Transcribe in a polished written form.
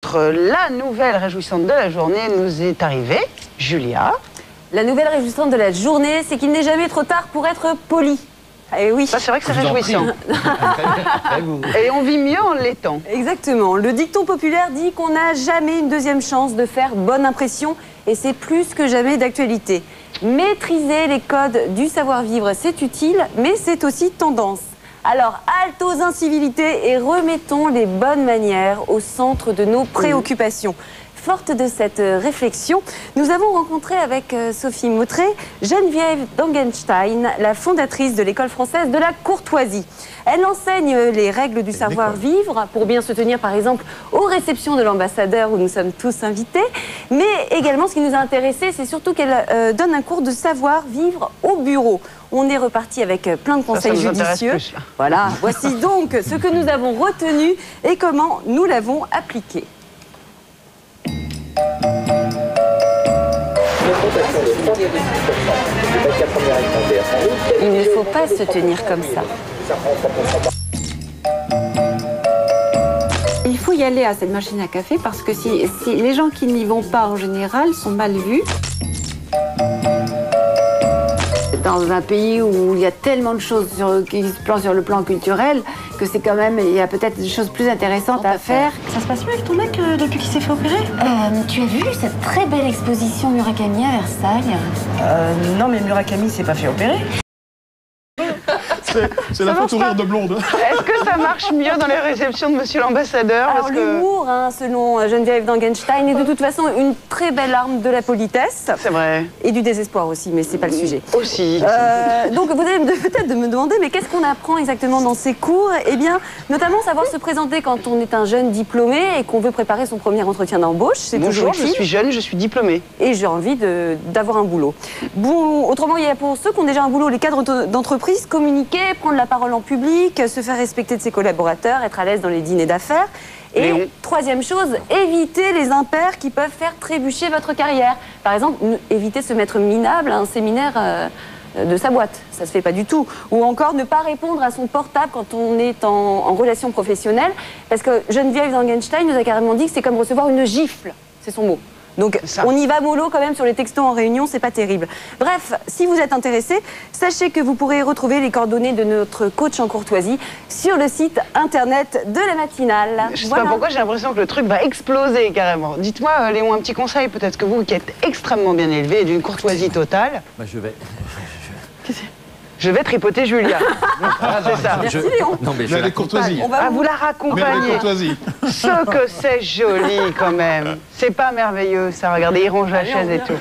rencontre. La nouvelle réjouissante de la journée nous est arrivée. Julia. La nouvelle réjouissante de la journée, c'est qu'il n'est jamais trop tard pour être poli. Et oui. Ça, c'est vrai que c'est réjouissant. Et on vit mieux en l'étant. Exactement. Le dicton populaire dit qu'on n'a jamais une deuxième chance de faire bonne impression et c'est plus que jamais d'actualité. Maîtriser les codes du savoir-vivre, c'est utile, mais c'est aussi tendance. Alors, halte aux incivilités et remettons les bonnes manières au centre de nos préoccupations. Forte de cette réflexion, nous avons rencontré avec Sophie Mautré Geneviève Dangenstein, la fondatrice de l'école française de la courtoisie. Elle enseigne les règles du savoir-vivre pour bien se tenir, par exemple, aux réceptions de l'ambassadeur où nous sommes tous invités. Mais également, ce qui nous a intéressés, c'est surtout qu'elle donne un cours de savoir-vivre au bureau. On est reparti avec plein de conseils judicieux. Voilà, voici donc ce que nous avons retenu et comment nous l'avons appliqué. Il ne faut pas se tenir comme ça. Il faut y aller à cette machine à café parce que si les gens qui n'y vont pas en général sont mal vus. Dans un pays où il y a tellement de choses qui se plantent sur le plan culturel que c'est quand même, il y a peut-être des choses plus intéressantes à faire. Ça se passe mieux avec ton mec depuis qu'il s'est fait opérer? Tu as vu cette très belle exposition Murakami à Versailles? Non, mais Murakami s'est pas fait opérer. C'est la faute au rire de blonde. Est-ce que ça marche mieux dans les réceptions de Monsieur l'ambassadeur? Alors l'humour, selon Geneviève Dangenstein, est de toute façon une très belle arme de la politesse. C'est vrai. Et du désespoir aussi, mais c'est pas le sujet. Aussi. Donc vous allez peut-être me demander, mais qu'est-ce qu'on apprend exactement dans ces cours? Eh bien, notamment savoir se présenter quand on est un jeune diplômé et qu'on veut préparer son premier entretien d'embauche. C'est Bonjour, toujours je suis jeune, je suis diplômée. Et j'ai envie d'avoir un boulot. Bon, autrement, il y a pour ceux qui ont déjà un boulot, les cadres d'entreprise, communiquer, prendre la parole en public, se faire respecter de ses collaborateurs, être à l'aise dans les dîners d'affaires. Et troisième chose, éviter les impairs qui peuvent faire trébucher votre carrière. Par exemple, éviter de se mettre minable à un séminaire de sa boîte. Ça se fait pas du tout. Ou encore ne pas répondre à son portable quand on est en relation professionnelle. Parce que Geneviève Dangenstein nous a carrément dit que c'est comme recevoir une gifle. C'est son mot. Donc, on y va mollo quand même sur les textos en réunion, c'est pas terrible. Bref, si vous êtes intéressé, sachez que vous pourrez retrouver les coordonnées de notre coach en courtoisie sur le site internet de la matinale. Je sais pas pourquoi, j'ai l'impression que le truc va exploser carrément. Dites-moi, Léon, un petit conseil, peut-être que vous qui êtes extrêmement bien élevé et d'une courtoisie totale. Bah, Je vais tripoter Julia. C'est ça. Merci Léon. Non, mais la courtoisie. On va vous la raccompagner. Ce que c'est joli quand même. C'est pas merveilleux ça, regardez, il ronge la chaise et tout.